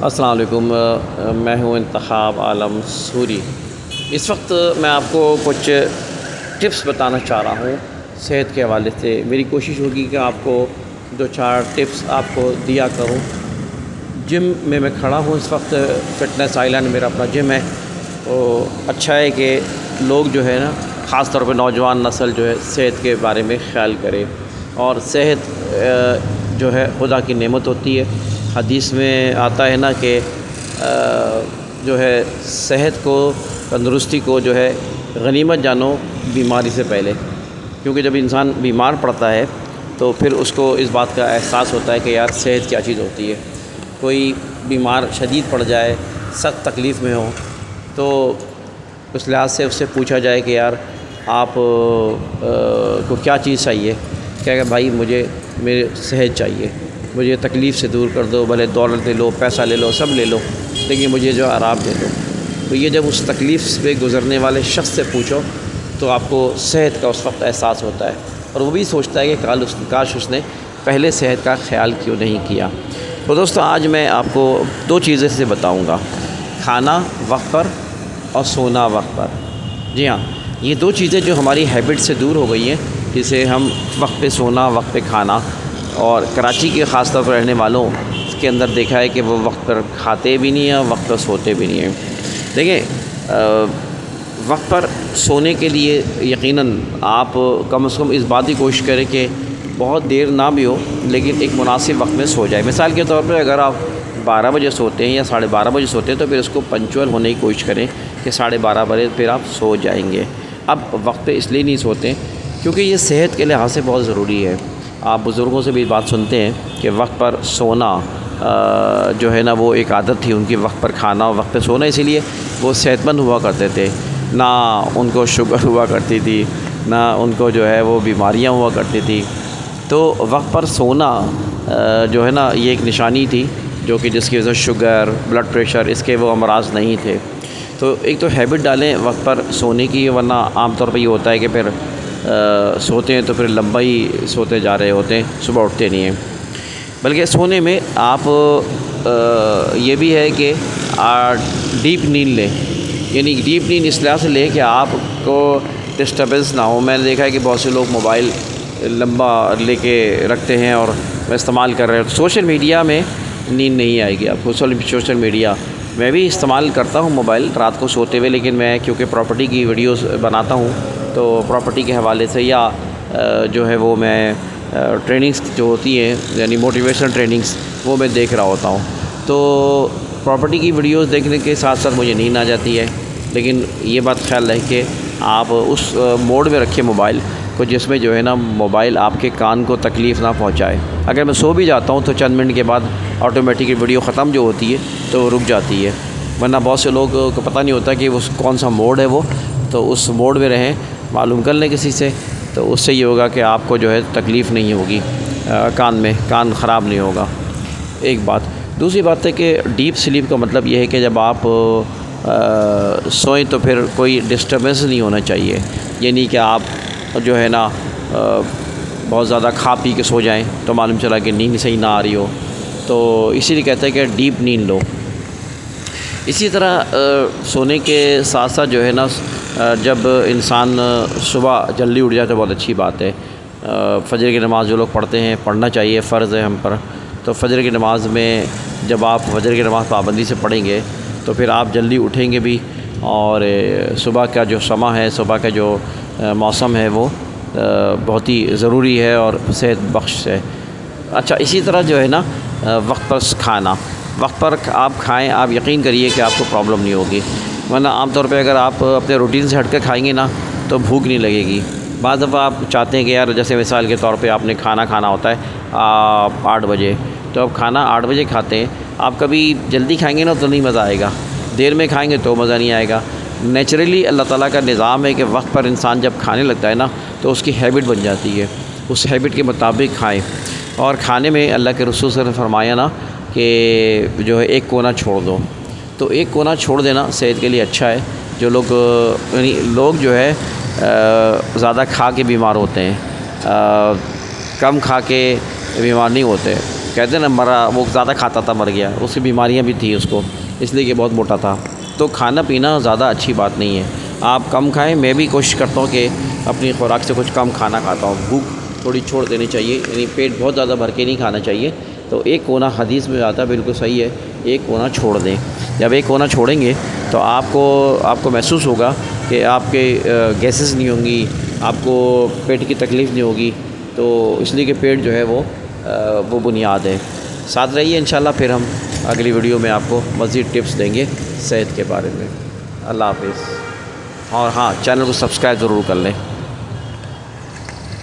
السلام علیکم، میں ہوں انتخاب عالم سوری۔ اس وقت میں آپ کو کچھ ٹپس بتانا چاہ رہا ہوں صحت کے حوالے سے۔ میری کوشش ہوگی کہ آپ کو دو چار ٹپس آپ کو دیا کروں۔ جم میں کھڑا ہوں اس وقت، فٹنس آئی لینڈ میرا اپنا جم ہے۔ تو اچھا ہے کہ لوگ جو ہے نا، خاص طور پہ نوجوان نسل جو ہے صحت کے بارے میں خیال کرے، اور صحت جو ہے خدا کی نعمت ہوتی ہے۔ حدیث میں آتا ہے نا کہ جو ہے صحت کو، تندرستی کو جو ہے غنیمت جانو بیماری سے پہلے، کیونکہ جب انسان بیمار پڑتا ہے تو پھر اس کو اس بات کا احساس ہوتا ہے کہ یار صحت کیا چیز ہوتی ہے۔ کوئی بیمار شدید پڑ جائے، سخت تکلیف میں ہو، تو اس لحاظ سے اس سے پوچھا جائے کہ یار آپ کو کیا چیز چاہیے، کہ بھائی مجھے میرے صحت چاہیے، مجھے تکلیف سے دور کر دو، بھلے دولت لے لو، پیسہ لے لو، سب لے لو، لیکن مجھے جو آرام دے دو۔ تو یہ جب اس تکلیف پہ گزرنے والے شخص سے پوچھو تو آپ کو صحت کا اس وقت احساس ہوتا ہے، اور وہ بھی سوچتا ہے کہ کاش اس نے پہلے صحت کا خیال کیوں نہیں کیا۔ تو دوستو، آج میں آپ کو دو چیزیں سے بتاؤں گا: کھانا وقت پر اور سونا وقت پر۔ جی ہاں، یہ دو چیزیں جو ہماری ہیبٹ سے دور ہو گئی ہیں، جسے ہم وقت پہ سونا، وقت پہ کھانا، اور کراچی کے خاص طور پر رہنے والوں کے اندر دیکھا ہے کہ وہ وقت پر کھاتے بھی نہیں ہیں، وقت پر سوتے بھی نہیں ہیں۔ دیکھیں، وقت پر سونے کے لیے یقیناً آپ کم از کم اس بات کی کوشش کریں کہ بہت دیر نہ بھی ہو، لیکن ایک مناسب وقت میں سو جائے۔ مثال کے طور پر اگر آپ 12 بجے سوتے ہیں یا 12:30 بجے سوتے ہیں، تو پھر اس کو پنکچوئل ہونے کی کوشش کریں کہ 12:30 بجے پھر آپ سو جائیں گے۔ اب وقت پہ اس لیے نہیں سوتے کیونکہ یہ صحت کے لحاظ سے بہت ضروری ہے۔ آپ بزرگوں سے بھی بات سنتے ہیں کہ وقت پر سونا جو ہے نا، وہ ایک عادت تھی ان کی، وقت پر کھانا اور وقت پہ سونا، اسی لیے وہ صحت مند ہوا کرتے تھے، نہ ان کو شوگر ہوا کرتی تھی، نہ ان کو جو ہے وہ بیماریاں ہوا کرتی تھی۔ تو وقت پر سونا جو ہے نا، یہ ایک نشانی تھی جو کہ جس کی وجہ سے شوگر، بلڈ پریشر، اس کے وہ امراض نہیں تھے۔ تو ایک تو ہیبٹ ڈالیں وقت پر سونے کی، ورنہ عام طور پہ یہ ہوتا ہے کہ پھر سوتے ہیں تو پھر لمبا ہی سوتے جا رہے ہوتے ہیں، صبح اٹھتے نہیں ہیں۔ بلکہ سونے میں آپ یہ بھی ہے کہ ڈیپ نیند لیں، یعنی ڈیپ نیند اس لحاظ سے لیں کہ آپ کو ڈسٹربنس نہ ہو۔ میں نے دیکھا ہے کہ بہت سے لوگ موبائل لمبا لے کے رکھتے ہیں اور استعمال کر رہے ہیں۔ سوشل میڈیا میں نیند نہیں آئے گی آپ کو۔ سوشل میڈیا میں بھی استعمال کرتا ہوں موبائل رات کو سوتے ہوئے، لیکن میں کیونکہ پراپرٹی کی ویڈیوز بناتا ہوں، تو پراپرٹی کے حوالے سے یا جو ہے وہ میں ٹریننگز جو ہوتی ہیں، یعنی موٹیویشنل ٹریننگز، وہ میں دیکھ رہا ہوتا ہوں۔ تو پراپرٹی کی ویڈیوز دیکھنے کے ساتھ ساتھ مجھے نیند آ جاتی ہے، لیکن یہ بات خیال رکھے کہ آپ اس موڈ میں رکھیں موبائل کو جس میں جو ہے نا موبائل آپ کے کان کو تکلیف نہ پہنچائے۔ اگر میں سو بھی جاتا ہوں تو چند منٹ کے بعد آٹومیٹکلی ویڈیو ختم جو ہوتی ہے تو رک جاتی ہے، ورنہ بہت سے لوگ کو پتہ نہیں ہوتا کہ وہ کون سا موڈ ہے وہ، تو اس موڈ میں رہیں، معلوم کر لیں کسی سے، تو اس سے یہ ہوگا کہ آپ کو جو ہے تکلیف نہیں ہوگی، کان خراب نہیں ہوگا۔ ایک بات۔ دوسری بات ہے کہ ڈیپ سلیپ کا مطلب یہ ہے کہ جب آپ سوئیں تو پھر کوئی ڈسٹربنس نہیں ہونا چاہیے، یعنی کہ آپ جو ہے نا بہت زیادہ کھا پی کے سو جائیں تو معلوم چلا کہ نیند صحیح نہ آ رہی ہو، تو اسی لیے کہتے ہیں کہ ڈیپ نیند لو۔ اسی طرح سونے کے ساتھ ساتھ جو ہے نا، جب انسان صبح جلدی اٹھ جائے تو بہت اچھی بات ہے۔ فجر کی نماز جو لوگ پڑھتے ہیں، پڑھنا چاہیے، فرض ہے ہم پر۔ تو فجر کی نماز میں جب آپ فجر کی نماز پابندی سے پڑھیں گے تو پھر آپ جلدی اٹھیں گے بھی، اور صبح کا جو سماں ہے، صبح کا جو موسم ہے، وہ بہت ہی ضروری ہے اور صحت بخش ہے۔ اچھا، اسی طرح جو ہے نا وقت پر کھانا، وقت پر آپ کھائیں، آپ یقین کریے کہ آپ کو پرابلم نہیں ہوگی، ورنہ عام طور پہ اگر آپ اپنے روٹین سے ہٹ کے کھائیں گے نا تو بھوک نہیں لگے گی۔ بعض دفعہ آپ چاہتے ہیں کہ یار، جیسے مثال کے طور پہ آپ نے کھانا ہوتا ہے 8 بجے، تو آپ کھانا 8 بجے کھاتے ہیں، آپ کبھی جلدی کھائیں گے نا تو نہیں مزہ آئے گا، دیر میں کھائیں گے تو مزہ نہیں آئے گا۔ نیچرلی اللہ تعالیٰ کا نظام ہے کہ وقت پر انسان جب کھانے لگتا ہے نا تو اس کی ہیبٹ بن جاتی ہے، اس ہیبٹ کے مطابق کھائیں۔ اور کھانے میں اللہ کے رسول صلی اللہ علیہ وسلم نے فرمایا نا کہ جو ہے ایک کونا چھوڑ دو، تو ایک کونا چھوڑ دینا صحت کے لیے اچھا ہے۔ جو لوگ یعنی لوگ جو ہے زیادہ کھا کے بیمار ہوتے ہیں، کم کھا کے بیمار نہیں ہوتے۔ کہتے ہیں نا مرا، وہ زیادہ کھاتا تھا مر گیا، اس کی بیماریاں بھی تھیں اس کو، اس لیے کہ بہت موٹا تھا۔ تو کھانا پینا زیادہ اچھی بات نہیں ہے، آپ کم کھائیں۔ میں بھی کوشش کرتا ہوں کہ اپنی خوراک سے کچھ کم کھانا کھاتا ہوں، بھوک تھوڑی چھوڑ دینی چاہیے، یعنی پیٹ بہت زیادہ بھر کے نہیں کھانا چاہیے۔ تو ایک کونا حدیث میں آتا ہے، بالکل صحیح ہے، ایک کونا چھوڑ دیں۔ جب ایک کونا چھوڑیں گے تو آپ کو محسوس ہوگا کہ آپ کے گیسز نہیں ہوں گی، آپ کو پیٹ کی تکلیف نہیں ہوگی۔ تو اس لیے کہ پیٹ جو ہے وہ بنیاد ہے۔ ساتھ رہیے، انشاءاللہ پھر ہم اگلی ویڈیو میں آپ کو مزید ٹپس دیں گے صحت کے بارے میں۔ اللہ حافظ۔ اور ہاں، چینل کو سبسکرائب ضرور کر لیں۔